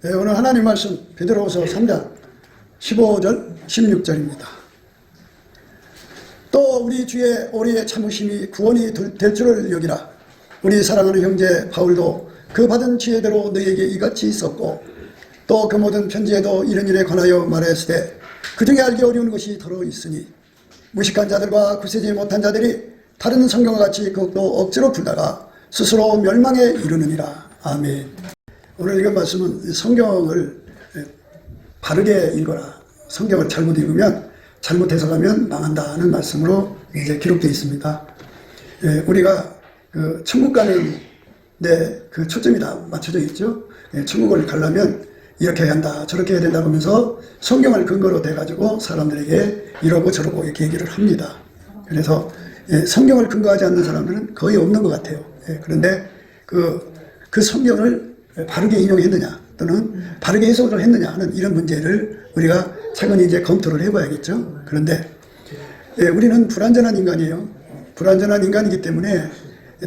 오늘 하나님 말씀 베드로후서 3장 15절 16절입니다. 또 우리 주의 오래 참으심이 구원이 될 줄을 여기라. 우리 사랑하는 형제 바울도 그 받은 지혜대로 너희에게 이같이 썼고 또 그 모든 편지에도 이런 일에 관하여 말하였으되 그 중에 알기 어려운 것이 더러 있으니 무식한 자들과 구세지 못한 자들이 다른 성경과 같이 그것도 억지로 풀다가 스스로 멸망에 이르느니라. 아멘. 오늘 읽은 말씀은 성경을 바르게 읽어라. 성경을 잘못 읽으면 잘못 해석하면 망한다는 말씀으로 이제 기록되어 있습니다. 우리가 그 천국 가는 그 초점이 다 맞춰져 있죠. 천국을 가려면 이렇게 해야 한다, 저렇게 해야 된다 하면서 성경을 근거로 대가지고 사람들에게 이러고 저러고 이렇게 얘기를 합니다. 그래서 성경을 근거하지 않는 사람들은 거의 없는 것 같아요. 그런데 그 성경을 바르게 인용했느냐 또는 바르게 해석을 했느냐 하는 이런 문제를 우리가 차근히 이제 검토를 해봐야겠죠. 그런데 우리는 불완전한 인간이에요. 불완전한 인간이기 때문에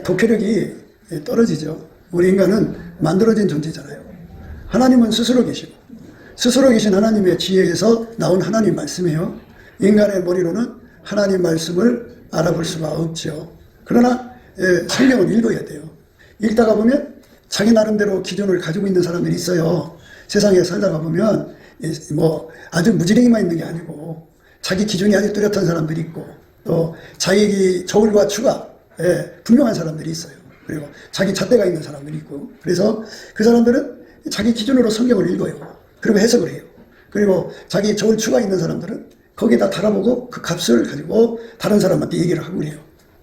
독해력이 떨어지죠. 우리 인간은 만들어진 존재잖아요. 하나님은 스스로 계신 하나님의 지혜에서 나온 하나님 말씀이에요. 인간의 머리로는 하나님 말씀을 알아볼 수가 없죠. 그러나 성경을 읽어야 돼요. 읽다가 보면 자기 나름대로 기준을 가지고 있는 사람들이 있어요. 세상에 살다가 보면 뭐 아주 무지랭이만 있는 게 아니고 자기 기준이 아주 뚜렷한 사람들이 있고 또 자기 저울과 추가 분명한 사람들이 있어요. 그리고 자기 잣대가 있는 사람들이 있고 그래서 그 사람들은 자기 기준으로 성경을 읽어요. 그리고 해석을 해요. 그리고 자기 저울 추가 있는 사람들은 거기다 달아보고 그 값을 가지고 다른 사람한테 얘기를 하고 그래요.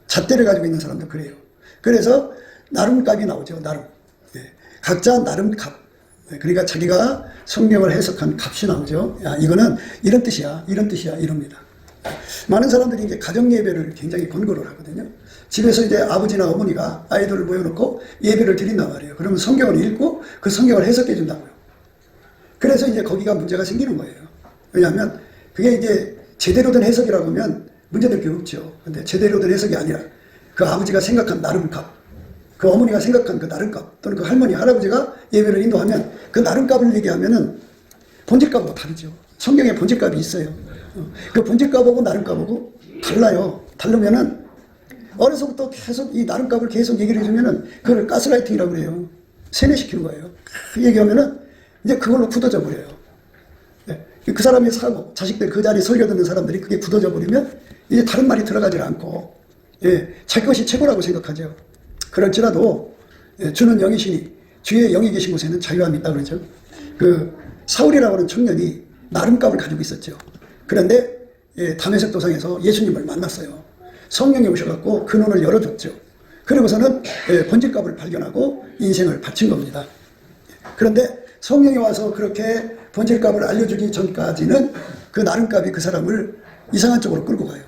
잣대를 가지고 있는 사람도 그래요. 그래서 나름값이 나오죠. 나름. 각자 나름 값. 그러니까 자기가 성경을 해석한 값이 나오죠. 야, 이거는 이런 뜻이야, 이런 뜻이야, 이럽니다. 많은 사람들이 이제 가정 예배를 굉장히 권고를 하거든요. 집에서 이제 아버지나 어머니가 아이들을 모여놓고 예배를 드린단 말이에요. 그러면 성경을 읽고 그 성경을 해석해 준다고요. 그래서 이제 거기가 문제가 생기는 거예요. 왜냐하면 그게 이제 제대로 된 해석이라고 하면 문제될 게 없죠. 근데 제대로 된 해석이 아니라 그 아버지가 생각한 나름값, 그 어머니가 생각한 그 나름값, 또는 그 할머니, 할아버지가 예배를 인도하면 그 나름값을 얘기하면은 본질값하고 다르죠. 성경에 본질값이 있어요. 그 본질값하고 나름값하고 달라요. 다르면은 어려서부터 계속 이 나름값을 계속 얘기를 해주면은 그걸 가스라이팅이라고 그래요. 세뇌시키는 거예요. 그 얘기하면은 이제 그걸로 굳어져 버려요. 그 사람의 사고, 자식들 그 자리에 설교 듣는 사람들이 그게 굳어져 버리면 이제 다른 말이 들어가지 않고 자기 것이 최고라고 생각하죠. 그럴지라도 주는 영이시니 주의 영이 계신 곳에는 자유함이 있다고 그러죠. 그 사울이라고 하는 청년이 나름값을 가지고 있었죠. 그런데 다메섹 도상에서 예수님을 만났어요. 성령이 오셔갖고 그 눈을 열어줬죠. 그러고서는 본질값을 발견하고 인생을 바친 겁니다. 그런데 성령이 와서 그렇게 본질값을 알려주기 전까지는 그 나름값이 그 사람을 이상한 쪽으로 끌고 가요.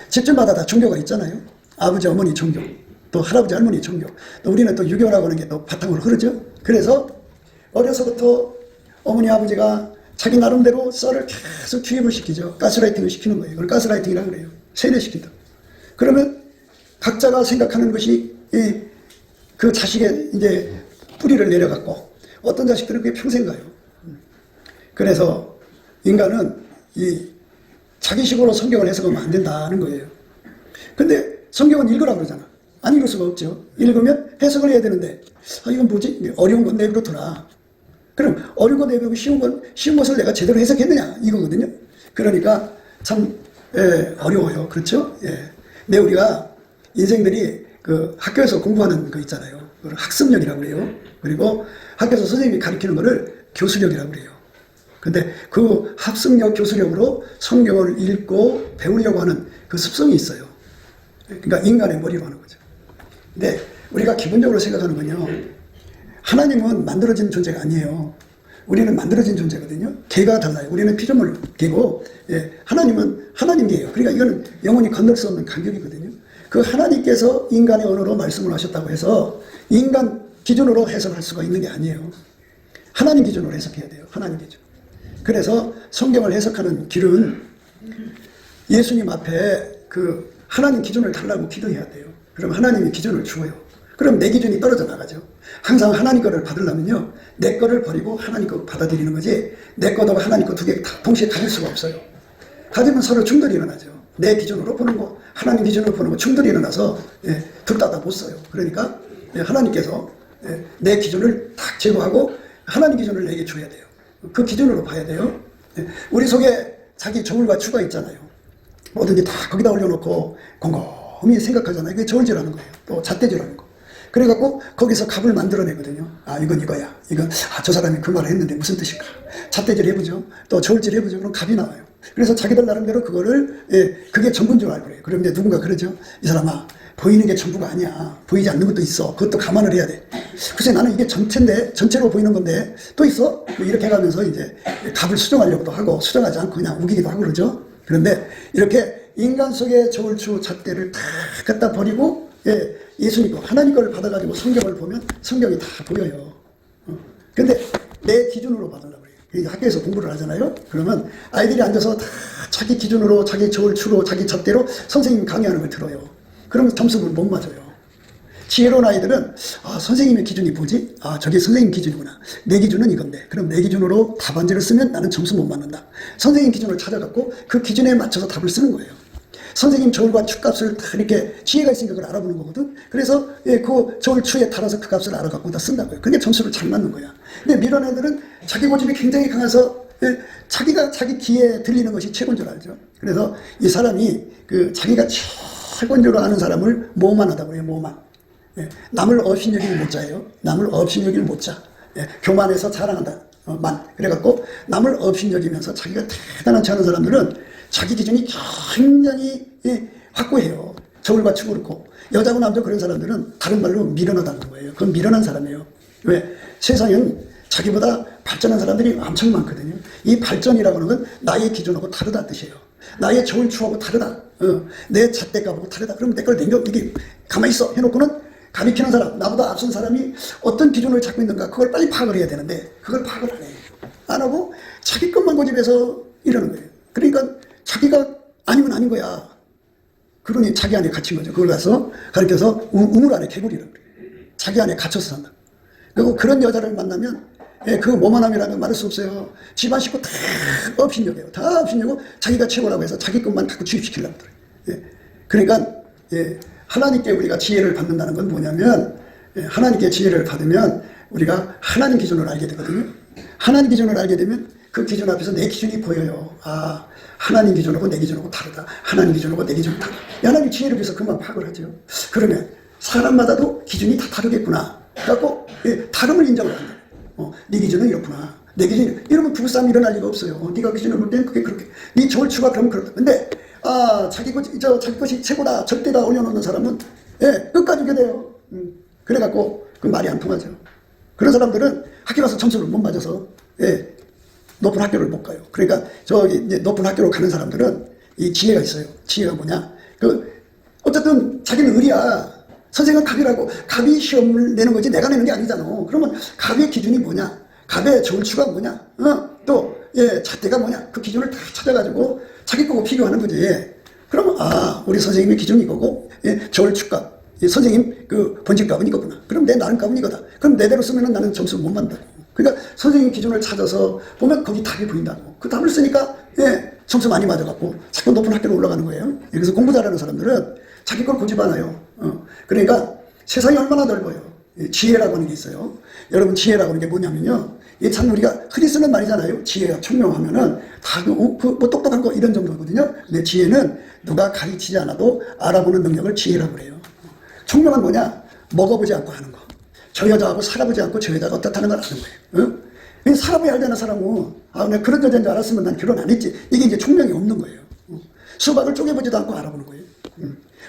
집집마다 다 종교가 있잖아요. 아버지 어머니 종교, 또 할아버지 할머니 종교, 또 우리는 또 유교라고 하는 게 또 바탕으로 흐르죠. 그래서 어려서부터 어머니 아버지가 자기 나름대로 썰을 계속 투입을 시키죠. 가스라이팅을 시키는 거예요. 그걸 가스라이팅이라고 그래요. 세뇌시킨다. 그러면 각자가 생각하는 것이 그 자식의 이제 뿌리를 내려갖고 어떤 자식들은 그게 평생 가요. 그래서 인간은 자기식으로 성경을 해석하면 안 된다는 거예요. 근데 성경은 읽으라고 그러잖아. 안 읽을 수가 없죠. 읽으면 해석을 해야 되는데 이건 뭐지? 어려운 건 내버려둬라. 그럼 어려운 거 내버리고 쉬운 것을 내가 제대로 해석했느냐 이거거든요. 그러니까 참 어려워요. 그렇죠? 근데 우리가 인생들이 그 학교에서 공부하는 거 있잖아요. 그걸 학습력이라고 그래요. 그리고 학교에서 선생님이 가르치는 거를 교수력이라고 그래요. 근데 그 학습력, 교수력으로 성경을 읽고 배우려고 하는 그 습성이 있어요. 그러니까 인간의 머리로 하는 거죠. 근데 우리가 기본적으로 생각하는 건요. 하나님은 만들어진 존재가 아니에요. 우리는 만들어진 존재거든요. 개가 달라요. 우리는 피조물 개고 하나님은 하나님개예요. 그러니까 이거는 영원히 건널 수 없는 간격이거든요. 그 하나님께서 인간의 언어로 말씀을 하셨다고 해서 인간 기준으로 해석할 수가 있는 게 아니에요. 하나님 기준으로 해석해야 돼요. 하나님 기준. 그래서 성경을 해석하는 길은 예수님 앞에 그 하나님 기준을 달라고 기도해야 돼요. 그럼 하나님이 기준을 주어요. 그럼 내 기준이 떨어져 나가죠. 항상 하나님 거를 받으려면요, 내 거를 버리고 하나님 거 받아들이는 거지, 내 거도 하나님 거 두 개 다 동시에 가질 수가 없어요. 가지면 서로 충돌이 일어나죠. 내 기준으로 보는 거, 하나님 기준으로 보는 거 충돌이 일어나서 둘 다 못 써요. 그러니까 하나님께서 내 기준을 딱 제거하고 하나님 기준을 내게 줘야 돼요. 그 기준으로 봐야 돼요. 우리 속에 자기 저울과 추가 있잖아요. 뭐든지 다 거기다 올려놓고 곰곰이 생각하잖아요. 그게 저울질하는 거예요. 또 잣대질하는 거. 그래갖고 거기서 값을 만들어내거든요. 아, 이건 이거야. 이건 저 사람이 그 말을 했는데 무슨 뜻일까. 잣대질 해보죠. 또 저울질 해보죠. 그럼 값이 나와요. 그래서 자기들 나름대로 그거를 그게 전부인 줄 알고 그래요. 그런데 누군가 그러죠. 이 사람아, 보이는 게 전부가 아니야. 보이지 않는 것도 있어. 그것도 감안을 해야 돼. 글쎄, 나는 이게 전체인데, 전체로 보이는 건데 또 있어? 뭐 이렇게 해가면서 이제 값을 수정하려고도 하고, 수정하지 않고 그냥 우기기도 하고 그러죠. 그런데 이렇게 인간 속의 저울추 잣대를 다 갖다 버리고 예수님 거, 하나님 거를 받아가지고 성경을 보면 성경이 다 보여요. 근데 내 기준으로 받으려고 그래요. 학교에서 공부를 하잖아요. 그러면 아이들이 앉아서 다 자기 기준으로, 자기 저울추로, 자기 잣대로 선생님 강의하는 걸 들어요. 그러면 점수를 못 맞아요. 지혜로운 아이들은 선생님의 기준이 뭐지? 저게 선생님 기준이구나. 내 기준은 이건데, 그럼 내 기준으로 답안지를 쓰면 나는 점수 못 맞는다. 선생님 기준을 찾아갖고 그 기준에 맞춰서 답을 쓰는 거예요. 선생님 저울과 추값을 다 이렇게 지혜가 있으니까 그걸 알아보는 거거든. 그래서 그 저울 추에 따라서 그 값을 알아갖고 다 쓴다고요. 그게 점수를 잘 맞는 거야. 근데 미련 애들은 자기 고집이 굉장히 강해서 자기가 자기 귀에 들리는 것이 최고인 줄 알죠. 그래서 이 사람이 자기가 최고인 줄 아는 사람을 모만하다고 해요. 모만. 남을 업신여기를 못 자예요. 남을 업신여기를 못 자. 교만해서 자랑한다. 만. 그래갖고 남을 업신여기면서 자기가 대단한 척 하는 사람들은 자기 기준이 굉장히 확고해요. 저울과 추고 그렇고. 여자고 남자 그런 사람들은 다른 말로 미련하다는 거예요. 그건 미련한 사람이에요. 왜? 세상엔 자기보다 발전한 사람들이 엄청 많거든요. 이 발전이라고 하는 건 나의 기준하고 다르다는 뜻이에요. 나의 저울추하고 다르다. 내 잣대값하고 다르다. 그러면 내 걸 남겨, 이게 가만히 있어 해놓고는 가리키는 사람, 나보다 앞선 사람이 어떤 기준을 잡고 있는가, 그걸 빨리 파악을 해야 되는데 그걸 파악을 안 해요. 안 하고 자기 것만 고집해서 이러는 거예요. 그러니까 자기가 아니면 아닌 거야. 그러니 자기 안에 갇힌 거죠. 그걸 가서 가르쳐서 우물 안에 개구리라고 그래요. 자기 안에 갇혀서 산다. 그리고 그런 여자를 만나면 그 모만함이라는 말할 수 없어요. 집안 식구 다 업신여겨요. 다 업신여고 자기가 최고라고 해서 자기 것만 갖고 주입시키려고 그래요. 그러니까 하나님께 우리가 지혜를 받는다는 건 뭐냐면, 하나님께 지혜를 받으면 우리가 하나님 기준을 알게 되거든요. 하나님 기준을 알게 되면 그 기준 앞에서 내 기준이 보여요. 하나님 기준하고 내 기준하고 다르다. 하나님 기준하고 내 기준은 다르다. 하나님 지혜를 위해서 그만 파악을 하죠. 그러면 사람마다도 기준이 다 다르겠구나. 그래갖고 다름을 인정을 한다. 네 기준은 이렇구나. 내 기준이 이러면 부부싸움이 일어날 리가 없어요. 네가 기준을 볼 때는 그게 그렇게. 네 저울추가 그러면 그렇다. 근데 자기 것이 최고다, 절대다 올려놓는 사람은 끝까지 이게 돼요. 그래갖고 그 말이 안 통하죠. 그런 사람들은 학교 가서 점수를 못 맞아서 높은 학교를 못 가요. 그러니까 이제 높은 학교로 가는 사람들은 이 지혜가 있어요. 지혜가 뭐냐? 어쨌든 자기는 의리야. 선생은 갑이라고. 갑이 시험을 내는 거지 내가 내는 게 아니잖아. 그러면 갑의 기준이 뭐냐? 갑의 저울추가 뭐냐? 또 잣대가 뭐냐? 그 기준을 다 찾아가지고 자기 거고 비교하는 거지. 그러면 우리 선생님의 기준이 이거고, 저울추값, 선생님 그 번집값은 이거구나. 그럼 내 나름값은 이거다. 그럼 내대로 쓰면은 나는 점수를 못 받는다고. 그러니까 선생님 기준을 찾아서 보면 거기 답이 보인다고. 그 답을 쓰니까 점수 많이 맞아갖고 자꾸 높은 학교로 올라가는 거예요. 그래서 공부 잘하는 사람들은 자기 걸 고집 않아요. 그러니까 세상이 얼마나 넓어요. 지혜라고 하는 게 있어요. 여러분, 지혜라고 하는 게 뭐냐면요, 이게 참 우리가 흔히 쓰는 말이잖아요. 지혜가 총명하면은 다 뭐 똑똑한 거 이런 정도거든요. 근데 지혜는 누가 가르치지 않아도 알아보는 능력을 지혜라고 그래요. 총명은 뭐냐? 먹어보지 않고 하는 거. 저 여자하고 살아보지 않고 저 여자가 어떻다는 걸 아는 거예요. 살아봐야 알잖아, 사람은. 내가 그런 여자인 줄 알았으면 난 결혼 안 했지. 이게 이제 총명이 없는 거예요. 수박을 쪼개보지도 않고 알아보는 거예요.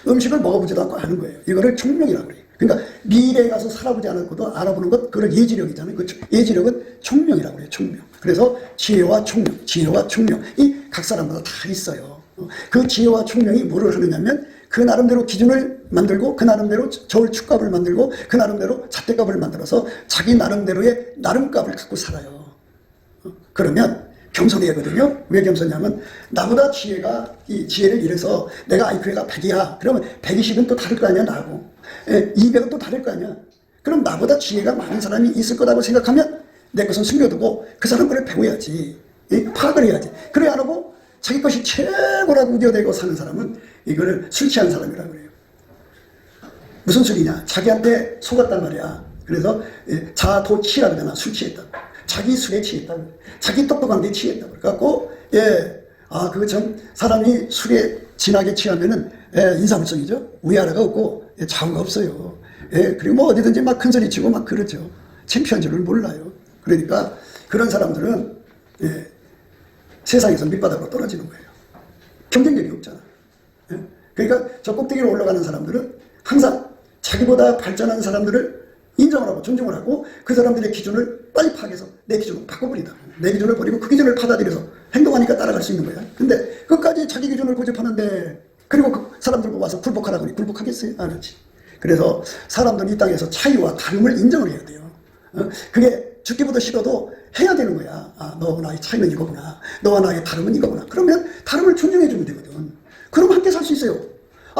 음식을 먹어보지도 않고 아는 거예요. 이거를 총명이라고 그래요. 그러니까 미래에 가서 살아보지 않고도 알아보는 것, 그걸 예지력이잖아요. 그 예지력은 총명이라고 그래요. 총명. 그래서 지혜와 총명, 지혜와 총명, 이 각 사람마다 다 있어요. 그 지혜와 총명이 뭐를 하느냐면 그 나름대로 기준을 만들고, 그 나름대로 저울추값을 만들고, 그 나름대로 잣대값을 만들어서 자기 나름대로의 나름값을 갖고 살아요. 그러면 겸손해야거든요. 왜 겸손냐면 나보다 이 지혜를 잃어서 내가 IQ가 100이야. 그러면 120은 또 다를 거 아니야 나하고. 200은 또 다를 거 아니야. 그럼 나보다 지혜가 많은 사람이 있을 거라고 생각하면 내 것은 숨겨두고 그 사람 거를 배워야지. 파악을 해야지. 그래 안 하고 자기 것이 최고라고 우겨대고 사는 사람은 이거를 술 취한 사람이라고 그래요. 무슨 술이냐. 자기한테 속았단 말이야. 그래서 자도취라고 하잖아. 술 취했다. 자기 술에 취했다고. 자기 똑똑한 데 취했다고. 그래갖고 그거 참 사람이 술에 진하게 취하면은 인사불성이죠. 위아래가 없고 좌우가 없어요. 그리고 뭐 어디든지 막 큰 소리 치고 막 그러죠. 창피한 줄을 몰라요. 그러니까 그런 사람들은 세상에서 밑바닥으로 떨어지는 거예요. 경쟁력이 없잖아. 그러니까 저 꼭대기로 올라가는 사람들은 항상 자기보다 발전한 사람들을 인정을 하고 존중을 하고 그 사람들의 기준을 빨리 파악해서 내 기준을 바꿔버린다. 내 기준을 버리고 그 기준을 받아들여서 행동하니까 따라갈 수 있는 거야. 근데 끝까지 자기 기준을 고집하는데 그리고 그 사람들 와서 굴복하라고 하니 굴복하겠어요? 안 하지. 그래서 사람들은 이 땅에서 차이와 다름을 인정을 해야 돼요. 그게 죽기보다 싫어도 해야 되는 거야. 너와 나의 차이는 이거구나. 너와 나의 다름은 이거구나. 그러면 다름을 존중해 주면 되거든. 그럼 함께 살 수 있어요.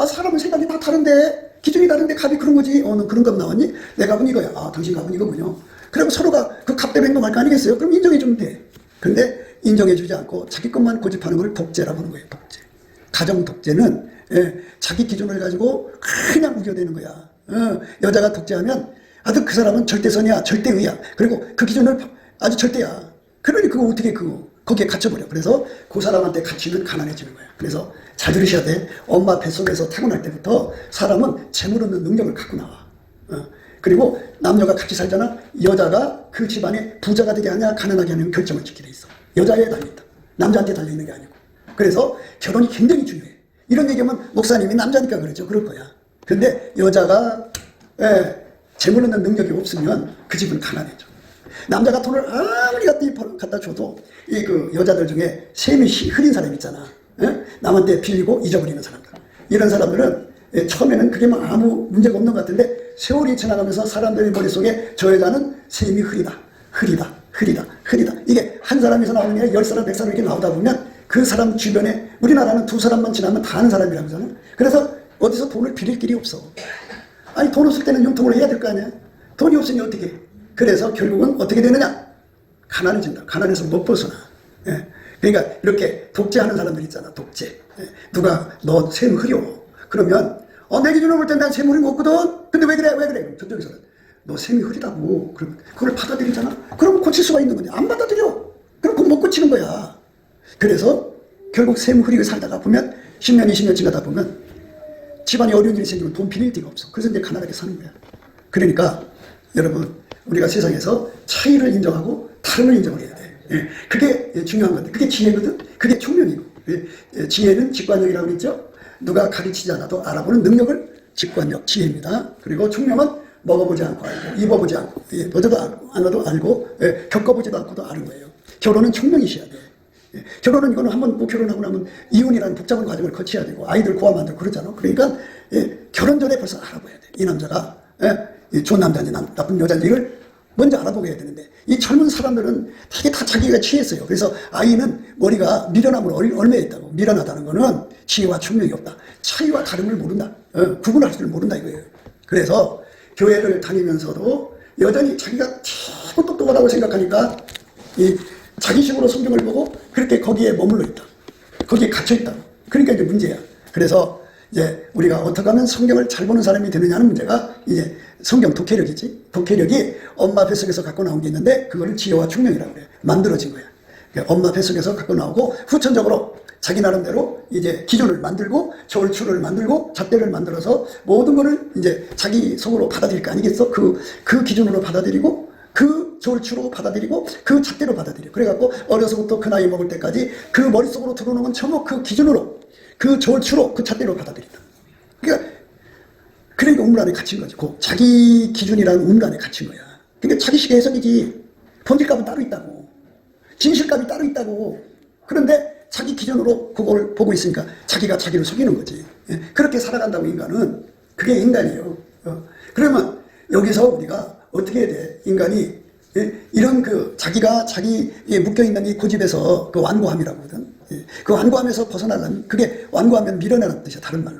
사람은 생각이 다 다른데 기준이 다른데 값이 그런 거지. 너 그런 값 나왔니? 내 값은 이거야. 당신 값은 이거군요. 그리고 서로가 그 값대로 행동할 거 아니겠어요? 그럼 인정해 주면 돼. 근데 인정해 주지 않고 자기 것만 고집하는 걸 독재라고 하는 거예요. 독재. 가정 독재는 자기 기준을 가지고 그냥 우겨대는 거야. 여자가 독재하면 아주 그 사람은 절대선이야. 절대의야. 그리고 그 기준을 아주 절대야. 그러니 그거 어떻게 거기에 갇혀버려. 그래서 그 사람한테 갇히면 가난해지는 거야. 그래서 잘 들으셔야 돼. 엄마 뱃속에서 태어날 때부터 사람은 재물 없는 능력을 갖고 나와. 그리고 남녀가 같이 살잖아. 여자가 그 집안에 부자가 되게 하냐 가난하게 하는 결정을 짓게 돼 있어. 여자에 달려있다. 남자한테 달려있는 게 아니고. 그래서 결혼이 굉장히 중요해. 이런 얘기하면 목사님이 남자니까 그러죠. 그럴 거야. 근데 여자가 재물 없는 능력이 없으면 그 집은 가난해져. 남자가 돈을 아무리 갖다 줘도 그 여자들 중에 셈이 흐린 사람 있잖아. 남한테 빌리고 잊어버리는 사람들. 이런 사람들은 처음에는 그게 뭐 아무 문제가 없는 것 같은데 세월이 지나가면서 사람들의 머릿속에 저 여자는 셈이 흐리다. 이게 한 사람에서 나오는 게 아니라 10사람, 100사람 이렇게 나오다 보면 그 사람 주변에 우리나라는 2사람만 지나면 다 아는 사람이라고 하잖아. 그래서 어디서 돈을 빌릴 길이 없어. 돈 없을 때는 융통을 해야 될 거 아니야. 돈이 없으니 어떻게 해. 그래서 결국은 어떻게 되느냐. 가난해진다. 가난해서 못 벗어나. 그러니까 이렇게 독재하는 사람들 있잖아. 독재. 누가 너 셈 흐려. 그러면 내 기준으로 볼 땐 난 셈 흐린 거 없거든. 근데 왜 그래? 그럼 저쪽에서는 너 셈이 흐리다고. 그럼 그걸 받아들이잖아. 그럼 고칠 수가 있는 거냐. 안 받아들여. 그럼 그건 못 고치는 거야. 그래서 결국 셈 흐리고 살다가 보면 10년 20년 지나다 보면 집안에 어려운 일이 생기면 돈 빌릴 데가 없어. 그래서 이제 가난하게 사는 거야. 그러니까 여러분 우리가 세상에서 차이를 인정하고 다름을 인정을 해야 돼. 그게 중요한 건데 그게 지혜거든. 그게 총명이고. 지혜는 직관력이라고 그랬죠. 누가 가르치지 않아도 알아보는 능력을 직관력, 지혜입니다. 그리고 총명은 먹어보지 않고 알고 입어보지 않고 보지도 않아도 알고 겪어보지도 않고도 아는 거예요. 결혼은 총명이셔야 돼. 결혼은 이거는 한번 뭐 결혼하고 나면 이혼이라는 복잡한 과정을 거쳐야 되고 아이들 고아 만들고 그러잖아. 그러니까 결혼 전에 벌써 알아봐야 돼. 이 남자가 좋은 남자인지 나쁜 여자인지 이걸 먼저 알아보게 해야 되는데 이 젊은 사람들은 되게 다 자기가 취했어요. 그래서 아이는 머리가 미련함으로 얼매여 있다고. 미련하다는 거는 지혜와 총명이 없다. 차이와 다름을 모른다. 구분할 줄 모른다 이거예요. 그래서 교회를 다니면서도 여전히 자기가 최고 똑똑하다고 생각하니까 이 자기식으로 성경을 보고 그렇게 거기에 머물러 있다. 거기에 갇혀 있다. 그러니까 이제 문제야. 그래서 이제 우리가 어떻게 하면 성경을 잘 보는 사람이 되느냐는 문제가 이제 성경 독해력이지. 독해력이 엄마 뱃속에서 갖고 나온 게 있는데 그거를 지혜와 총명이라고 그래. 만들어진 거야. 그러니까 엄마 뱃속에서 갖고 나오고 후천적으로 자기 나름대로 이제 기준을 만들고 저울추를 만들고 잣대를 만들어서 모든 거를 이제 자기 속으로 받아들일 거 아니겠어? 그 기준으로 받아들이고 그 저울추로 받아들이고 그 잣대로 받아들여. 그래갖고 어려서부터 그 나이 먹을 때까지 그 머릿속으로 들어오는 건 전부 그 기준으로 그 저울추로 그 잣대로 받아들인다. 그러니까 우물 안에 갇힌 거지. 그 자기 기준이라는 우물 안에 갇힌 거야. 그러니까 자기식의 해석이지. 본질값은 따로 있다고. 진실값이 따로 있다고. 그런데 자기 기준으로 그걸 보고 있으니까 자기가 자기를 속이는 거지. 그렇게 살아간다고 인간은. 그게 인간이에요. 그러면 여기서 우리가 어떻게 해야 돼? 인간이 예? 이런 그 자기가 자기에 묶여있는 이 고집에서 그 완고함이라고 하거든. 예? 그 완고함에서 벗어나려면 그게 완고하면 밀어내는 뜻이야. 다른 말로.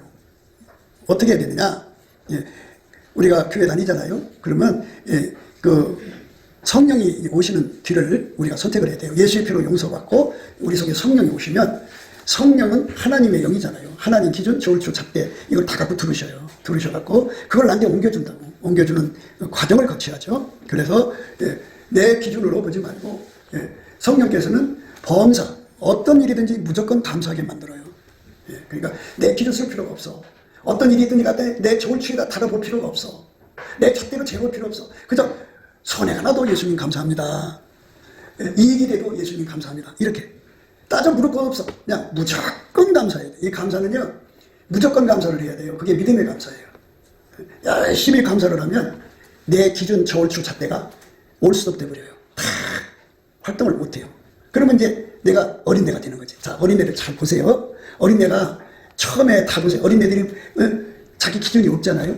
어떻게 해야 되느냐. 예? 우리가 교회 다니잖아요. 그러면 예, 그 성령이 오시는 길을 우리가 선택을 해야 돼요. 예수의 피로 용서받고 우리 속에 성령이 오시면 성령은 하나님의 영이잖아요. 하나님 기준, 저울추, 잣대 이걸 다 갖고 들으셔요. 들으셔갖고 그걸 나한테 옮겨준다고. 옮겨주는 과정을 거쳐야죠. 그래서 예, 내 기준으로 보지 말고 예, 성령께서는 범사 어떤 일이든지 무조건 감사하게 만들어요. 예, 그러니까 내 기준 쓸 필요가 없어. 어떤 일이 있든지 간에 내 저울추에다 달아볼 필요가 없어. 내 잣대로 재볼 필요 없어. 그저 손해가 나도 예수님 감사합니다. 예, 이익이 돼도 예수님 감사합니다. 이렇게 따져 물을 것 없어. 그냥 무조건 감사해야 돼. 이 감사는요 무조건 감사를 해야 돼요. 그게 믿음의 감사예요. 열심히 감사를 하면 내 기준 저울추 잣대가 올스톱 돼버려요. 다 활동을 못해요. 그러면 이제 내가 어린애가 되는 거지. 자, 어린애들 잘 보세요. 어린애가 처음에 다 보세요. 어린애들이 자기 기준이 없잖아요.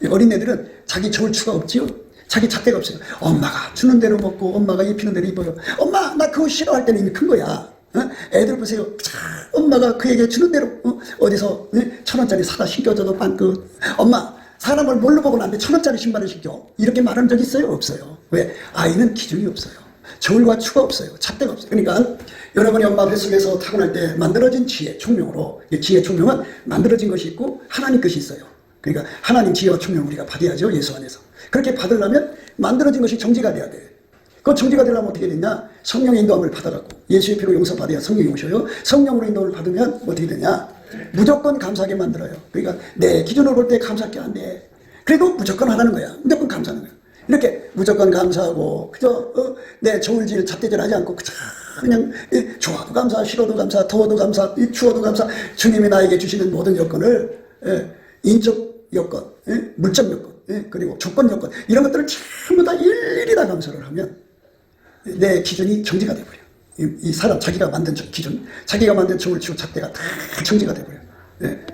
어린애들은 자기 저울추가 없지요. 자기 잣대가 없어요. 엄마가 주는 대로 먹고 엄마가 입히는 대로 입어요. 엄마 나 그거 싫어할 때는 이미 큰 거야. 애들 보세요. 엄마가 그에게 주는 대로 어디서 1,000원짜리 사다 신겨줘도 빵긋. 엄마 사람을 뭘로 보고는 안 돼. 1,000원짜리 신발을 신겨. 이렇게 말한 적 있어요? 없어요. 왜? 아이는 기준이 없어요. 저울과 추가 없어요. 잣대가 없어요. 그러니까 여러분이 엄마 뱃속에서 타고날 때 만들어진 지혜, 총명으로 지혜, 총명은 만들어진 것이 있고 하나님 것이 있어요. 그러니까 하나님 지혜와 총명을 우리가 받아야죠. 예수 안에서. 그렇게 받으려면 만들어진 것이 정지가 돼야 돼. 그 정지가 되려면 어떻게 되냐? 성령의 인도함을 받아갖고 예수의 피로 용서받아야 성령이 오셔요. 성령으로 인도를 받으면 어떻게 되냐? 무조건 감사하게 만들어요. 그러니까 내 기준으로 볼 때 감사할 게 안 돼. 그래도 무조건 하라는 거야. 무조건 감사하는 거야. 이렇게 무조건 감사하고 그저 내 저울질 잣대질 하지 않고 그냥 좋아도 감사, 싫어도 감사, 더워도 감사, 추워도 감사. 주님이 나에게 주시는 모든 여건을 인적 여건, 물적 여건, 그리고 조건 여건 이런 것들을 전부 다 일일이 다 감사를 하면 내 기준이 정지가 돼버려. 이 사람 자기가 만든 기준, 자기가 만든 저울추 잣대가 다 정지가 돼버려.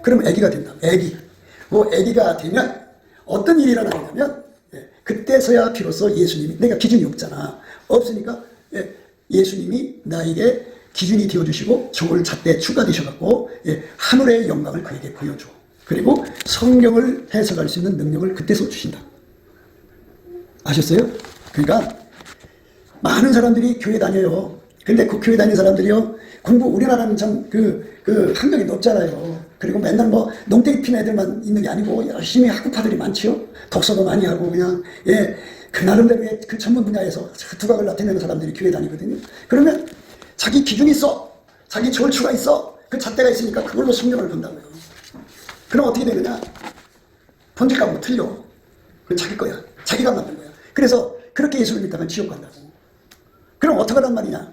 그러면 애기가 된다. 애기. 그 애기가 되면 어떤 일이 일어나냐면 그때서야 비로소 예수님이 내가 기준이 없잖아. 없으니까 예수님이 나에게 기준이 되어주시고 저울 잣대 추가 되셔갖고 하늘의 영광을 그에게 보여줘. 그리고 성경을 해석할 수 있는 능력을 그때서 주신다. 아셨어요? 그러니까 많은 사람들이 교회 다녀요. 근데 그 교회 다니는 사람들이요 공부 우리나라는 참 그 학력이 높잖아요. 그리고 맨날 뭐 농땡이 피는 애들만 있는 게 아니고 열심히 학구파들이 많지요. 독서도 많이 하고 그냥 그 나름대로의 그 전문 분야에서 두각을 나타내는 사람들이 교회 다니거든요. 그러면 자기 기준이 있어. 자기 저울추가 있어. 그 잣대가 있으니까 그걸로 성경을 본다고요. 그럼 어떻게 되느냐? 본질과는 틀려. 그 자기 거야. 자기가 만든 거야. 그래서 그렇게 예수를 믿다가 지옥 간다고. 그럼 어떻게 하란 말이냐?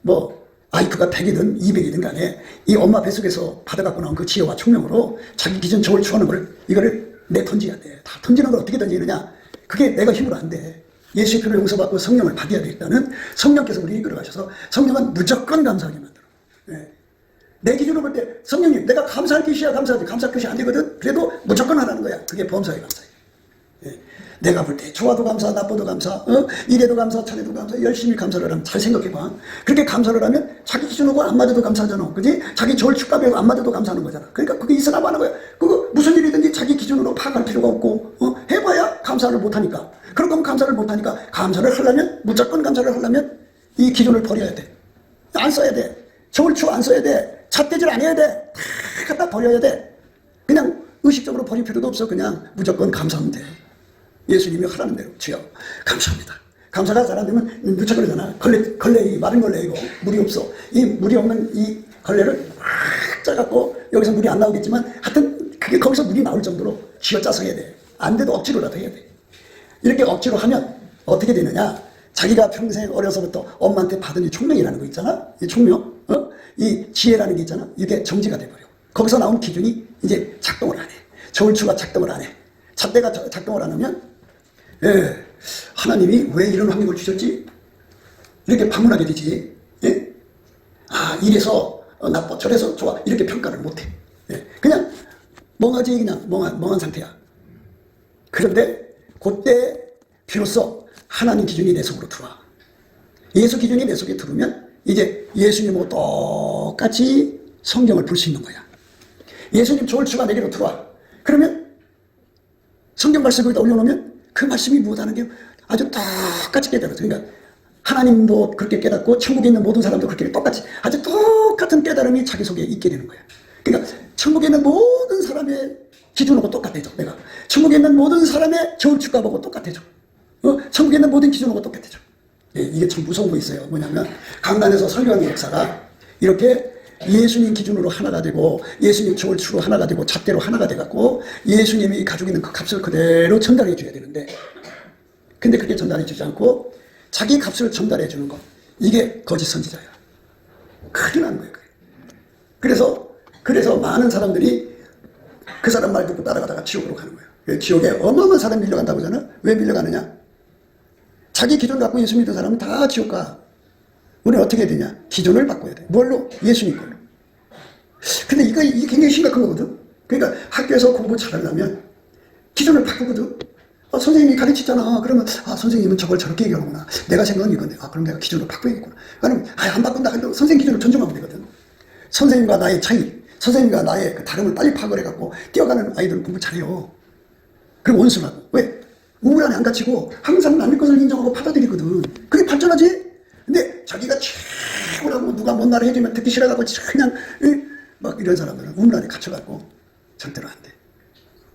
뭐 IQ가 100이든 200이든 간에 이 엄마 뱃속에서 받아갖고 나온 그 지혜와 총명으로 자기 기준 저울 추하는 걸 이거를 내 던져야 돼. 다 던지는 걸 어떻게 던지느냐? 그게 내가 힘으로 안 돼. 예수의 피로 용서받고 성령을 받아야 되겠다는 성령께서 우리 이끌어 가셔서 성령은 무조건 감사하게 만들어. 내 기준으로 볼 때 성령님 내가 감사할 것이야 감사하지 감사할 것이 안 되거든. 그래도 무조건 하라는 거야. 그게 범사의 감사예요. 내가 볼 때 좋아도 감사, 나빠도 감사, 이래도 감사, 저래도 감사, 열심히 감사를 하면 잘 생각해봐. 그렇게 감사를 하면 자기 기준하고 안 맞아도 감사하잖아. 그지? 자기 저울 축가배고 안 맞아도 감사하는 거잖아. 그러니까 그게 있으나 마는 거야. 그거 무슨 일이든지 자기 기준으로 파악할 필요가 없고, 해봐야 감사를 못하니까. 그럴 거면 감사를 못하니까 감사를 하려면, 무조건 감사를 하려면 이 기준을 버려야 돼. 안 써야 돼. 저울추 안 써야 돼. 잣대질 안 해야 돼. 다 갖다 버려야 돼. 그냥 의식적으로 버릴 필요도 없어. 그냥 무조건 감사하면 돼. 예수님이 하라는 대로 주여 감사합니다. 감사가 잘 안 되면 누척거리잖아. 걸레 마른 걸레이고 물이 없어. 이 물이 없는 이 걸레를 꽉 짜갖고 여기서 물이 안 나오겠지만 하여튼 그게 거기서 물이 나올 정도로 쥐어짜서 해야 돼. 안 돼도 억지로라도 해야 돼. 이렇게 억지로 하면 어떻게 되느냐? 자기가 평생 어려서부터 엄마한테 받은 이 총명이라는 거 있잖아. 이 총명, 이 지혜라는 게 있잖아. 이게 정지가 돼버려. 거기서 나온 기준이 이제 작동을 안 해. 저울추가 작동을 안 해. 잣대가 작동을 안 하면 하나님이 왜 이런 환경을 주셨지? 이렇게 반문하게 되지. 이래서 나빠 저래서 좋아 이렇게 평가를 못해. 그냥 멍하지 그냥 멍한 상태야. 그런데 그때 비로소 하나님 기준이 내 속으로 들어와. 예수 기준이 내 속에 들어오면 이제 예수님하고 똑같이 성경을 볼 수 있는 거야. 예수님 저울추가 내게로 들어와. 그러면 성경 말씀을 거기다 올려놓으면 그 말씀이 무엇하는 게 아주 똑같이 깨달아져. 그러니까 하나님도 그렇게 깨닫고 천국에 있는 모든 사람도 그렇게 똑같이 아주 똑같은 깨달음이 자기 속에 있게 되는 거야. 그러니까 천국에 있는 모든 사람의 기준하고 똑같아져. 내가 천국에 있는 모든 사람의 저울추값하고 똑같아져. 천국에 있는 모든 기준하고 똑같아져. 예, 이게 참 무서운 거 있어요. 뭐냐면 강단에서 설교하는 역사가 이렇게 예수님 기준으로 하나가 되고 예수님 저울추로 하나가 되고 잣대로 하나가 돼갖고 예수님이 가지고 있는 그 값을 그대로 전달해 줘야 되는데, 근데 그게 전달해 주지 않고 자기 값을 전달해 주는 거, 이게 거짓 선지자야. 큰일 난 거예요. 그래서 많은 사람들이 그 사람 말 듣고 따라가다가 지옥으로 가는 거예요. 지옥에 어마어마한 사람이 밀려간다고 하잖아. 왜 밀려가느냐? 자기 기준 갖고 예수 믿는 사람은 다 지옥 가. 우리는 어떻게 해야 되냐? 기준을 바꿔야 돼. 뭘로? 예수님 걸로. 근데 이게 굉장히 심각한 거거든. 그러니까 학교에서 공부 잘하려면 기준을 바꾸거든. 선생님이 가르치잖아. 그러면 선생님은 저걸 저렇게 얘기하는구나. 내가 생각은 이건데 그럼 내가 기준을 바꿔야겠구나. 아니면 안 바꾼다 해도 선생님 기준을 존중하면 되거든. 선생님과 나의 차이, 선생님과 나의 그 다름을 빨리 파악을 해갖고 뛰어가는 아이들은 공부 잘해요. 그럼 원수라고. 왜? 우물 안에 안 갇히고 항상 남의 것을 인정하고 받아들이거든. 그게 발전하지? 근데 자기가 최고라고 누가 뭔 말을 해주면 듣기 싫어갖고 그냥 막 이런 사람들은 우물 안에 갇혀갖고 절대로 안 돼.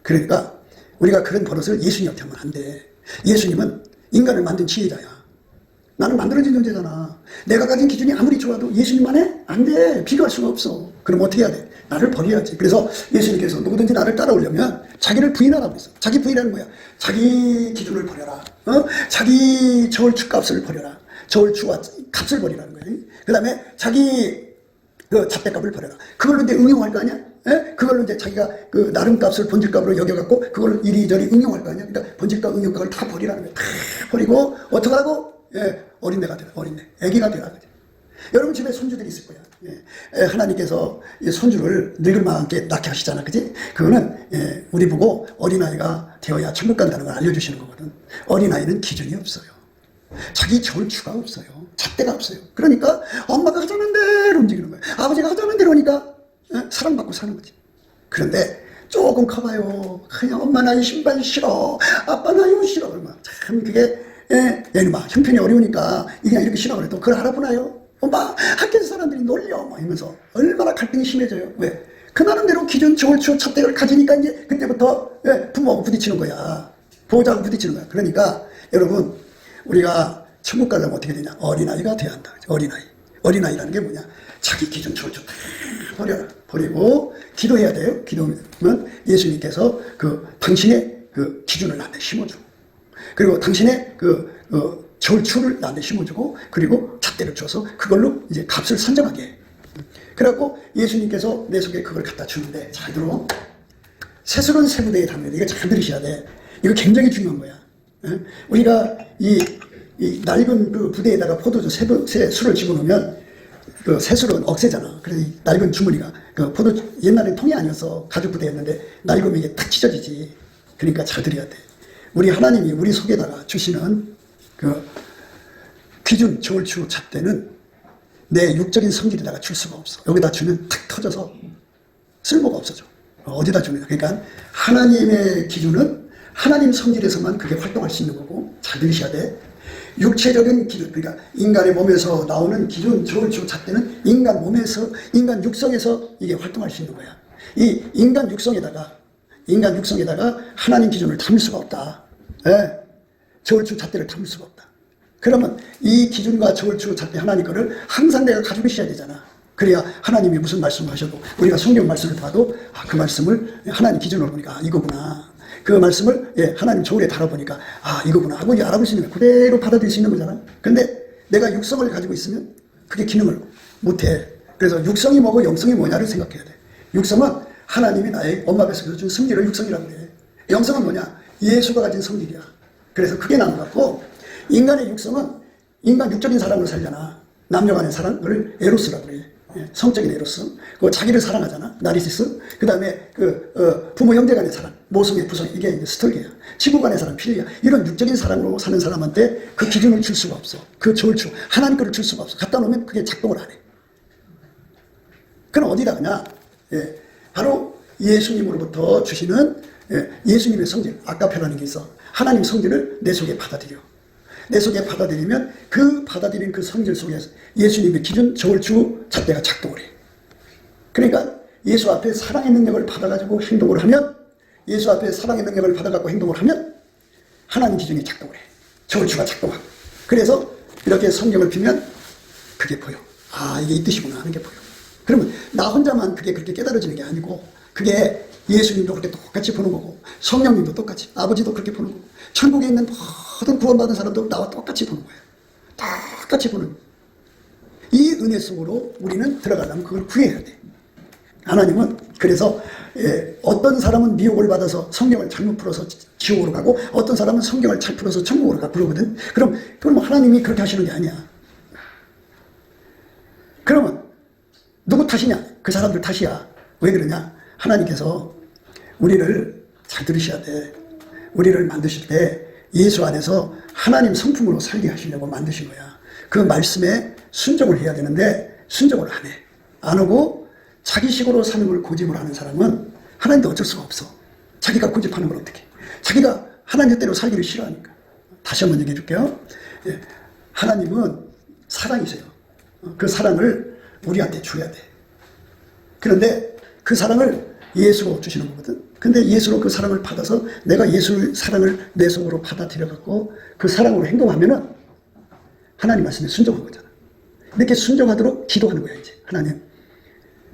그러니까 우리가 그런 버릇을 예수님한테 하면 안 돼. 예수님은 인간을 만든 지혜자야. 나는 만들어진 존재잖아. 내가 가진 기준이 아무리 좋아도 예수님만에 안 돼. 비교할 수가 없어. 그럼 어떻게 해야 돼? 나를 버려야지. 그래서 예수님께서 누구든지 나를 따라오려면 자기를 부인하라고 했어. 자기 부인하는 거야. 자기 기준을 버려라. 자기 저울추 값을 버려라. 저울추와 값을 버리라는 거야. 그 다음에 자기 그 잣대값을 버려라. 그걸로 이제 응용할 거 아니야? 그걸로 이제 자기가 그 나름 값을 본질값으로 여겨갖고 그걸 이리저리 응용할 거 아니야? 그러니까 본질값, 응용값을 다 버리라는 거야. 다 버리고 어떻게 하라고? 어린애가 되라. 어린애. 애기가 되라. 여러분 집에 손주들이 있을 거야. 하나님께서 손주를 늙을 만하게 낳게 하시잖아. 그지? 그거는 우리 보고 어린아이가 되어야 천국 간다는 걸 알려주시는 거거든. 어린아이는 기준이 없어요. 자기 저울추가 없어요. 잣대가 없어요. 그러니까 엄마가 하자는 대로 움직이는 거예요. 아버지가 하자는 대로 하니까 사랑받고 사는 거지. 그런데 조금 커봐요. 그냥 엄마 나 이 신발 싫어. 아빠 나 이거 싫어. 그러면 참 그게 얘는 막 형편이 어려우니까 이게 이렇게 싫어 그래도 그걸 알아보나요? 엄마 학교에서 사람들이 놀려 막 이러면서 얼마나 갈등이 심해져요. 왜? 그 나름대로 기준 저울추 잣대를 가지니까 이제 그때부터 부모하고 부딪히는 거야. 보호자하고 부딪히는 거야. 그러니까 여러분 우리가 천국 가려면 어떻게 되냐? 어린아이가 돼야 한다. 어린아이. 어린아이라는 게 뭐냐? 자기 기준 저울추 다 버려라. 버리고 기도해야 돼요. 기도하면 예수님께서 당신의 그 기준을 나한테 심어주고, 그리고 당신의 저울추를 나한테 심어주고, 그리고 잣대를 줘서 그걸로 이제 값을 산정하게 해. 그래갖고 예수님께서 내 속에 그걸 갖다 주는데, 잘 들어. 새술은 새 부대에 담는데, 이거 잘 들으셔야 돼. 이거 굉장히 중요한 거야. 우리가 이 낡은 그 부대에다가 포도주 새 술을 집어넣으면 그 새술은 억세잖아. 그래서 이 낡은 주머니가 그 포도주 옛날엔 통이 아니어서 가죽 부대였는데 낡으면 이게 탁 찢어지지. 그러니까 잘 들어야 돼. 우리 하나님이 우리 속에다가 주시는 그 기준 저울추 잣대는 내 육적인 성질에다가 줄 수가 없어. 여기다 주면 탁 터져서 쓸모가 없어져. 어디다 주느냐. 그러니까 하나님의 기준은 하나님 성질에서만 그게 활동할 수 있는 거고, 잘 들으셔야 돼. 육체적인 기준, 그러니까 인간의 몸에서 나오는 기준 저울추 잣대는 인간 몸에서, 인간 육성에서 이게 활동할 수 있는 거야. 이 인간 육성에다가 하나님 기준을 담을 수가 없다. 저울추 잣대를 담을 수가 없다. 그러면 이 기준과 저울추 잣대 하나님 거를 항상 내가 가지고 있어야 되잖아. 그래야 하나님이 무슨 말씀을 하셔도 우리가 성경 말씀을 봐도 그 말씀을 하나님 기준으로 보니까 이거구나. 그 말씀을 하나님 저울에 달아보니까 이거구나 하고 알아볼 수 있는 거야. 그대로 받아들일 수 있는 거잖아. 근데 내가 육성을 가지고 있으면 그게 기능을 못해. 그래서 육성이 뭐고 영성이 뭐냐를 생각해야 돼. 육성은 하나님이 나의 엄마 뱃속에서 준 성질을 육성이라고 그래. 영성은 뭐냐? 예수가 가진 성질이야. 그래서 그게 나온 것 같고, 인간의 육성은 인간 육적인 사랑을 살잖아. 남녀 간의 사랑을 에로스라고 그래. 성적인 에로스, 그 자기를 사랑하잖아, 나르시스. 그 다음에 부모 형제 간의 사랑, 모성의 부성, 이게 이제 스톨게야. 지구 간의 사랑, 필리아. 이런 육적인 사랑으로 사는 사람한테 그 기준을 줄 수가 없어. 그 저울추, 하나님 거를 줄 수가 없어. 갖다 놓으면 그게 작동을 안 해. 그럼 어디다 그냐? 바로 예수님으로부터 주시는 예수님의 성질, 아까페라는 게 있어. 하나님 성질을 내 속에 받아들여. 내 속에 받아들이면 그 받아들인 그 성질 속에서 예수님의 기준 저울추 잣대가 작동을 해. 그러니까 예수 앞에 사랑의 능력을 받아가지고 행동을 하면, 예수 앞에 사랑의 능력을 받아가지고 행동을 하면 하나님 기준이 작동을 해. 저울추가 작동하고. 그래서 이렇게 성경을 피면 그게 보여. 아, 이게 이 뜻이구나 하는 게 보여. 그러면 나 혼자만 그게 그렇게 깨달아지는 게 아니고, 그게 예수님도 그렇게 똑같이 보는 거고, 성령님도 똑같이, 아버지도 그렇게 보는 거고, 천국에 있는 모든 구원받은 사람도 나와 똑같이 보는 거예요. 똑같이 보는 거예요. 이 은혜 속으로 우리는 들어가려면 그걸 구해야 돼. 하나님은 그래서 어떤 사람은 미혹을 받아서 성경을 잘못 풀어서 지옥으로 가고, 어떤 사람은 성경을 잘 풀어서 천국으로 가 그러거든. 그럼 하나님이 그렇게 하시는 게 아니야. 그러면 누구 탓이냐? 그 사람들 탓이야. 왜 그러냐? 하나님께서 우리를 잘 들으셔야 돼. 우리를 만드실 때 예수 안에서 하나님 성품으로 살게 하시려고 만드신 거야. 그 말씀에 순종을 해야 되는데 순종을 안 해. 안 하고 자기식으로 사는 걸 고집을 하는 사람은 하나님도 어쩔 수가 없어. 자기가 고집하는 걸 어떻게 해. 자기가 하나님 뜻대로 살기를 싫어하니까. 다시 한번 얘기해 줄게요. 하나님은 사랑이세요. 그 사랑을 우리한테 줘야 돼. 그런데 그 사랑을 예수로 주시는 거거든. 근데 예수로 그 사랑을 받아서 내가 예수의 사랑을 내 속으로 받아들여갖고 그 사랑으로 행동하면은 하나님 말씀에 순종한 거잖아. 이렇게 순종하도록 기도하는 거야, 이제. 하나님,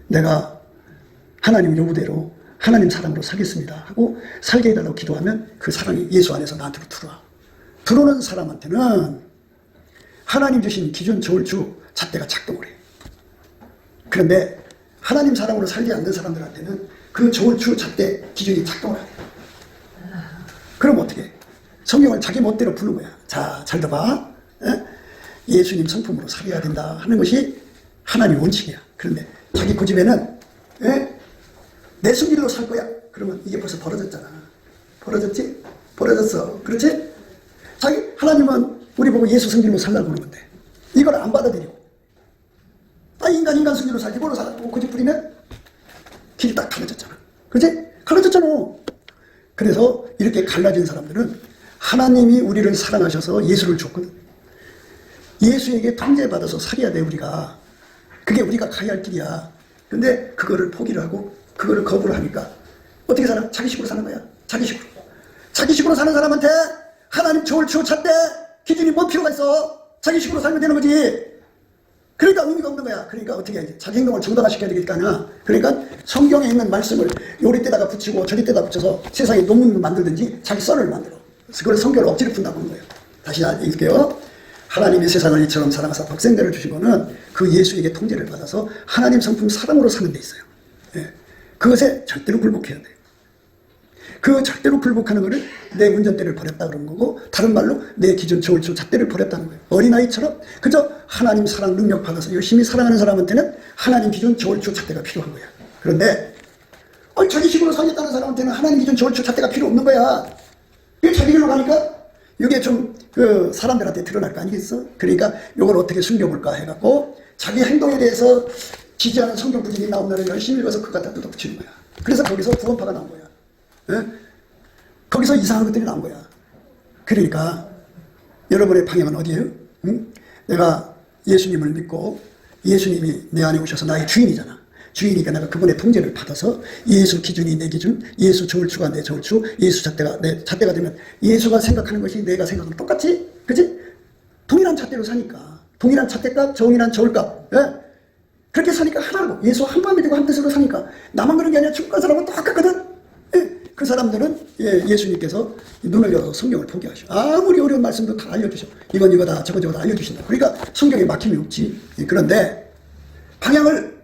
내가 하나님 요구대로 하나님 사랑으로 살겠습니다 하고 살게 해달라고 기도하면 그 사랑이 예수 안에서 나한테로 들어와. 들어오는 사람한테는 하나님 주신 기준 저울추 잣대가 작동을 해. 그런데 하나님 사랑으로 살지 않는 사람들한테는 그 저울추 잣대 기준이 작동을 안 해. 그럼 어떻게 해? 성경을 자기 멋대로 푸는 거야. 자, 잘 들어봐. 예수님 성품으로 살아야 된다 하는 것이 하나님 원칙이야. 그런데 자기 고집에는 내 성질로 살 거야. 그러면 이게 벌써 벌어졌잖아. 벌어졌지? 벌어졌어. 그렇지? 하나님은 우리 보고 예수 성질로 살라고 그러는 건데 이걸 안 받아들이고 인간 성질로 살지 뭐로 살고 고집 부리면 길이 딱 갈라졌잖아. 그렇지? 갈라졌잖아. 그래서 이렇게 갈라진 사람들은 하나님이 우리를 사랑하셔서 예수를 줬거든. 예수에게 통제받아서 살아야 돼, 우리가. 그게 우리가 가야 할 길이야. 근데 그거를 포기를 하고 그거를 거부를 하니까 어떻게 살아? 자기식으로 사는 거야. 자기식으로. 자기식으로 사는 사람한테 하나님 저울추 잣대 기준이 뭔 필요가 있어? 자기식으로 살면 되는 거지. 그러니까 의미가 없는 거야. 그러니까 어떻게 해야지? 자기 행동을 정당화시켜야 되겠다냐. 그러니까 성경에 있는 말씀을 요리 때다가 붙이고 저리 때다 붙여서 세상에 논문을 만들든지 자기 썰을 만들어. 그걸 성경을 억지로 푼다고 하는 거예요. 다시 읽을게요. 하나님이 세상을 이처럼 사랑하사 독생자를 주신 거는 그 예수에게 통제를 받아서 하나님 성품 사랑으로 사는 데 있어요. 그것에 절대로 굴복해야 돼. 그 절대로 굴복하는 거를 내 운전대를 버렸다 그런 거고, 다른 말로 내 기준 저울추 잣대를 버렸다는 거예요. 어린아이처럼 그저 하나님 사랑 능력 받아서 열심히 사랑하는 사람한테는 하나님 기준 저울추 잣대가 필요한 거야. 그런데 자기 식으로 살겠다는 사람한테는 하나님 기준 저울추 잣대가 필요 없는 거야. 이게 자기 길로 가니까 이게 좀 사람들한테 드러날 거 아니겠어? 그러니까 이걸 어떻게 숨겨볼까 해갖고 자기 행동에 대해서 지지하는 성경 구절이 나오면 열심히 읽어서 그거 갖다 뜯어붙이는 거야. 그래서 거기서 구원파가 나온 거야. 거기서 이상한 것들이 나온 거야. 그러니까 여러분의 방향은 어디예요? 내가 예수님을 믿고 예수님이 내 안에 오셔서 나의 주인이잖아. 주인이니까 내가 그분의 통제를 받아서 예수 기준이 내 기준, 예수 저울추가 내 저울추, 예수 잣대가 내 잣대가 되면 예수가 생각하는 것이 내가 생각하는 똑같지? 그치? 동일한 잣대로 사니까. 동일한 잣대값, 동일한 저울값. 그렇게 사니까 하나로 예수 한 마음이 되고 한 뜻으로 사니까 나만 그런 게 아니라 축복한 사람은 똑같거든. 그 사람들은 예수님께서 눈을 열어서 성경을 포기하셔. 아무리 어려운 말씀도 다 알려주셔. 이건 이거다 저건 저거다 알려주신다. 그러니까 성경에 막힘이 없지. 그런데 방향을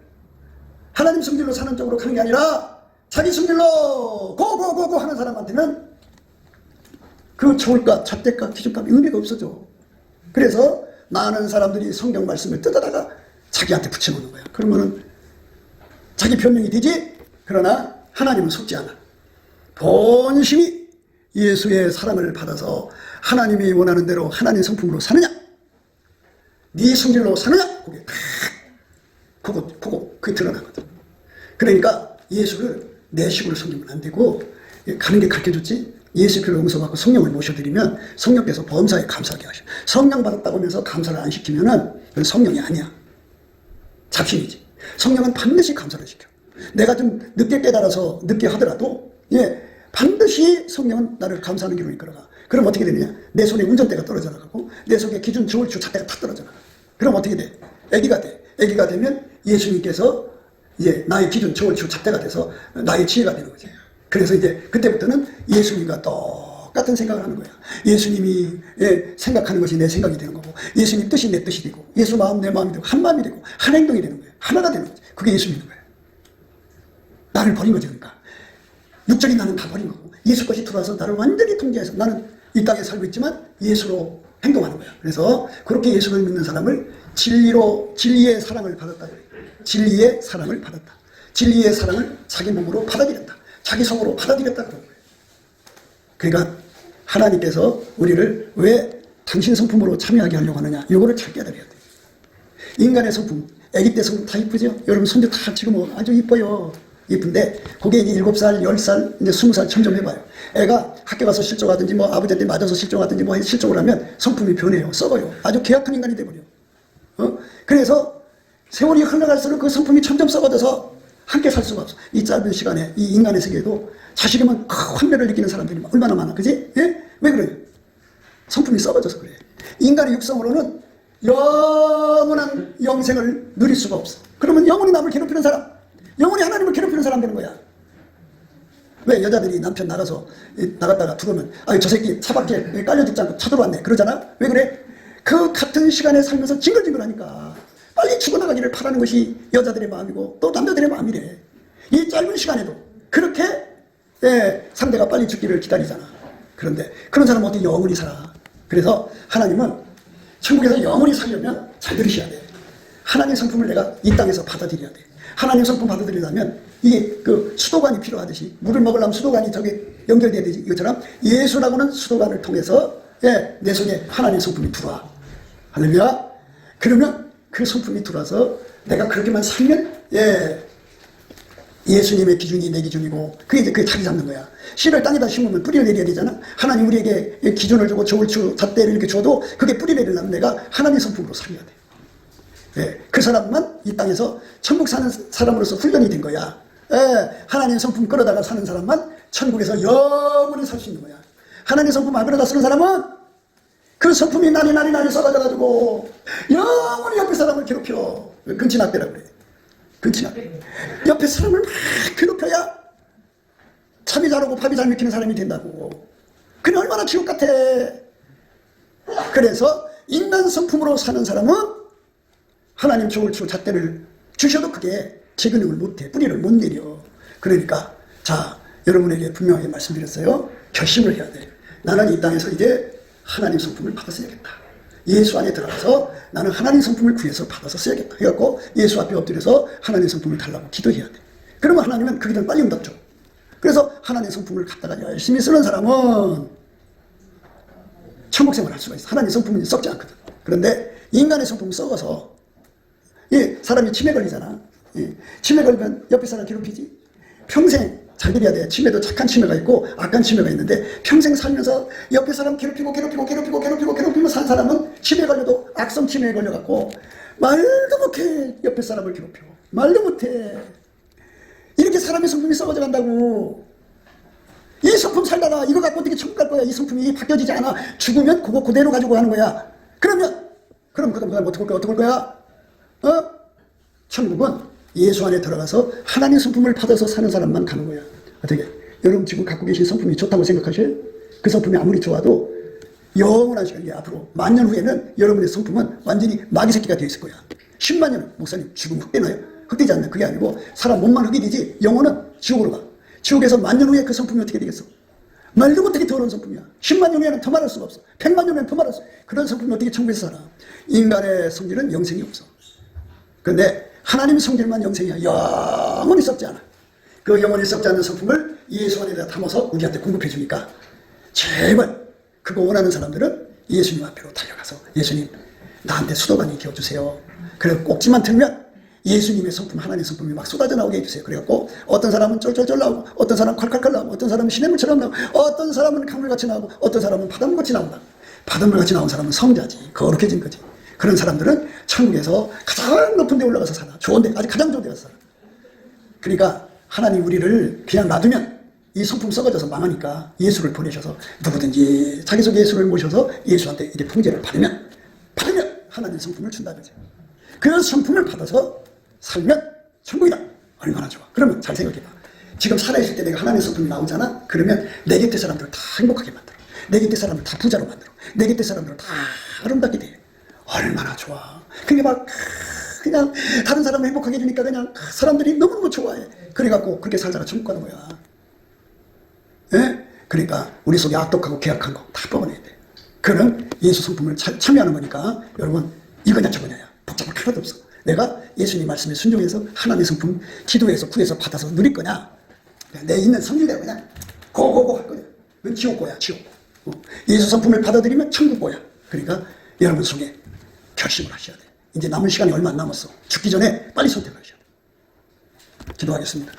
하나님 성질로 사는 쪽으로 가는 게 아니라 자기 성질로 고고고고 하는 사람한테는 그 저울값, 잣대값, 기준값 의미가 없어져. 그래서 많은 사람들이 성경 말씀을 뜯어다가 자기한테 붙여놓는 거야. 그러면은 자기 변명이 되지. 그러나 하나님은 속지 않아. 본심이 예수의 사랑을 받아서 하나님이 원하는 대로 하나님 성품으로 사느냐, 네 성질로 사느냐, 그게 드러나거든. 그러니까 예수를 내 식으로 섬기면 안 되고, 가는 게 가르쳐줬지. 예수표를 용서받고 성령을 모셔드리면 성령께서 범사에 감사하게 하셔. 성령 받았다고 하면서 감사를 안 시키면은 그건 성령이 아니야. 잡신이지. 성령은 반드시 감사를 시켜. 내가 좀 늦게 깨달아서 늦게 하더라도 반드시 성령은 나를 감사하는 길로 이끌어가. 그럼 어떻게 되느냐? 내 손에 운전대가 떨어져 나가고 내 속에 기준 저울추 잣대가 탁 떨어져 나가. 그럼 어떻게 돼? 애기가 돼. 애기가 되면 예수님께서 이제 나의 기준 저울추 잣대가 돼서 나의 지혜가 되는 거지. 그래서 이제 그때부터는 예수님과 똑같은 생각을 하는 거야. 예수님이 생각하는 것이 내 생각이 되는 거고, 예수님 뜻이 내 뜻이 되고, 예수 마음 내 마음이 되고, 한 마음이 되고, 한 행동이 되는 거야. 하나가 되는 거지. 그게 예수 믿는 거야. 나를 버린 거지. 그러니까 육적인 나는 다 버린 거고, 예수 것이 들어와서 나를 완전히 통제해서 나는 이 땅에 살고 있지만 예수로 행동하는 거야. 그래서 그렇게 예수를 믿는 사람을 진리의 사랑을 받았다. 진리의 사랑을 받았다. 진리의 사랑을 자기 몸으로 받아들였다. 자기 성으로 받아들였다. 그런 거예요. 그러니까 하나님께서 우리를 왜 당신 성품으로 참여하게 하려고 하느냐, 이거를 잘 깨달아야 돼. 인간의 성품, 아기 때 성품 다 이쁘죠? 여러분 손주 다 지금 아주 이뻐요. 이쁜데 그게 이제 7살, 10살, 이제 20살 점검해봐요. 애가 학교 가서 실종하든지 뭐 아버지한테 맞아서 실종하든지 뭐 실종을 하면 성품이 변해요. 썩어요. 아주 괴악한 인간이 돼버려. 그래서 세월이 흘러갈수록 그 성품이 점점 썩어져서 함께 살 수가 없어. 이 짧은 시간에 이 인간의 세계에도 자식이면 환멸을 느끼는 사람들이 얼마나 많아. 그지? 예? 왜 그래요? 성품이 썩어져서 그래. 인간의 육성으로는 영원한 영생을 누릴 수가 없어. 그러면 영원히 남을 괴롭히는 사람, 영원히 하나님을 괴롭히는 사람 되는 거야. 왜 여자들이 남편 나갔다가 들어오면 저 새끼 차 밖에 깔려 죽지 않고 쳐들어왔네 그러잖아. 왜 그래? 그 같은 시간에 살면서 징글징글하니까 빨리 죽어나가기를 바라는 것이 여자들의 마음이고 또 남자들의 마음이래. 이 짧은 시간에도 그렇게 상대가 빨리 죽기를 기다리잖아. 그런데 그런 사람은 어떻게 영원히 살아? 그래서 하나님은 천국에서 영원히 살려면 잘 들으셔야 돼. 하나님의 성품을 내가 이 땅에서 받아들여야 돼. 하나님 성품 받아들이려면 이게 그 수도관이 필요하듯이 물을 먹으려면 수도관이 저기 연결돼야 되지. 이것처럼 예수라고는 수도관을 통해서 내 속에 하나님 성품이 들어와. 할렐루야. 그러면 그 성품이 들어와서 내가 그렇게만 살면 예수님의 기준이 내 기준이고 그게 자리 잡는 거야. 씨를 땅에다 심으면 뿌리를 내려야 되잖아. 하나님 우리에게 기준을 주고 저울추 잣대를 이렇게 줘도 그게 뿌리 내리려면 내가 하나님 성품으로 살려야 돼. 그 사람만 이 땅에서 천국 사는 사람으로서 훈련이 된 거야. 하나님 성품 끌어다가 사는 사람만 천국에서 영원히 살 수 있는 거야. 하나님 성품 안 끌어다 쓰는 사람은 그 성품이 날이 썩어져가지고 영원히 옆에 사람을 괴롭혀. 근친악대라고 그래. 근친악대. 옆에 사람을 막 괴롭혀야 잠이 잘 오고 밥이 잘 먹히는 사람이 된다고. 그게 얼마나 지옥 같아. 그래서 인간 성품으로 사는 사람은 하나님 저울추 잣대를 주셔도 그게 재근육을 못해. 뿌리를 못 내려. 그러니까 자, 여러분에게 분명하게 말씀드렸어요. 결심을 해야 돼. 나는 이 땅에서 이제 하나님 성품을 받아 써야겠다. 예수 안에 들어가서 나는 하나님 성품을 구해서 받아서 써야겠다. 해갖고 예수 앞에 엎드려서 하나님 성품을 달라고 기도해야 돼. 그러면 하나님은 그 기도를 빨리 응답 줘. 그래서 하나님 성품을 갖다가 열심히 쓰는 사람은 천국 생활을 할 수가 있어. 하나님 성품은 썩지 않거든. 그런데 인간의 성품은 썩어서 사람이 치매 걸리잖아. 치매 걸리면 옆에 사람 괴롭히지. 평생 잘 들여야 돼. 치매도 착한 치매가 있고 악한 치매가 있는데 평생 살면서 옆에 사람 괴롭히고 산 사람은 치매 걸려도 악성 치매에 걸려갖고 말도 못해. 옆에 사람을 괴롭혀. 말도 못해. 이렇게 사람의 성품이 썩어져 간다고. 이 성품 살다가 이거 갖고 어떻게 천국 갈 거야. 이 성품이 바뀌어지지 않아. 죽으면 그거 그대로 가지고 가는 거야. 그럼 어떻게 할 거야? 천국은 예수 안에 들어가서 하나님 성품을 받아서 사는 사람만 가는 거야. 어떻게? 여러분 지금 갖고 계신 성품이 좋다고 생각하셔요? 그 성품이 아무리 좋아도 영원한 시간, 앞으로 만년 후에는 여러분의 성품은 완전히 마귀 새끼가 되어 있을 거야. 10만 년, 목사님 지금 흑되나요? 흑되지 않나? 그게 아니고 사람 몸만 흑이 되지 영혼은 지옥으로 가. 지옥에서 만년 후에 그 성품이 어떻게 되겠어? 말도 못하게 더러운 성품이야. 10만 년 후에는 더 말할 수가 없어. 100만 년 후에는 더 말할 수 없어. 그런 성품이 어떻게 천국에서 살아? 인간의 성질은 영생이 없어. 근데 하나님 성질만 영생이야. 영원히 썩지 않아. 그 영원히 썩지 않는 성품을 예수 안에다 담아서 우리한테 공급해 주니까 제발 그거 원하는 사람들은 예수님 앞으로 달려가서 예수님 나한테 수도관이 키워주세요. 그리고 꼭지만 틀면 예수님의 성품, 하나님의 성품이 막 쏟아져 나오게 해주세요. 그래갖고 어떤 사람은 쫄쫄쫄 나오고, 어떤 사람은 콸콸콸 나오고, 어떤 사람은 시냇물처럼 나오고, 어떤 사람은 강물같이 나오고, 어떤 사람은 바닷물같이 나온다. 바닷물같이 나온 사람은 성자지. 거룩해진 거지. 그런 사람들은 천국에서 가장 높은 데 올라가서 살아. 좋은 데, 아직 가장 좋은 데 가서 살아. 그러니까 하나님 우리를 그냥 놔두면 이 성품 썩어져서 망하니까 예수를 보내셔서 누구든지 자기 속에 예수를 모셔서 예수한테 이렇게 풍제를 받으면 하나님 성품을 준다 그죠. 그 성품을 받아서 살면 천국이다. 얼마나 좋아. 그러면 잘 생각해봐. 지금 살아있을 때 내가 하나님의 성품이 나오잖아. 그러면 내 곁에 사람들을 다 행복하게 만들어. 내 곁에 사람들을 다 부자로 만들어. 내 곁에 사람들을 다 아름답게 돼. 얼마나 좋아. 그게 막 그냥 다른 사람을 행복하게 해주니까 그냥 사람들이 너무너무 좋아해. 그래갖고 그렇게 살다가 천국 가는 거야. 예? 그러니까 우리 속에 악독하고 계약한 거 다 뽑아내야 돼. 그는 예수 성품을 참여하는 거니까 여러분 이거냐 저거냐야 복잡할 필요도 없어. 내가 예수님 말씀에 순종해서 하나님의 성품 기도해서 구해서 받아서 누릴 거냐, 내 있는 성질대로 그냥 고고고 할 거냐. 그건 지옥고야 지옥. 예수 성품을 받아들이면 천국고야. 그러니까 여러분 속에 결심을 하셔야 돼. 이제 남은 시간이 얼마 안 남았어. 죽기 전에 빨리 선택하셔야 돼. 기도하겠습니다.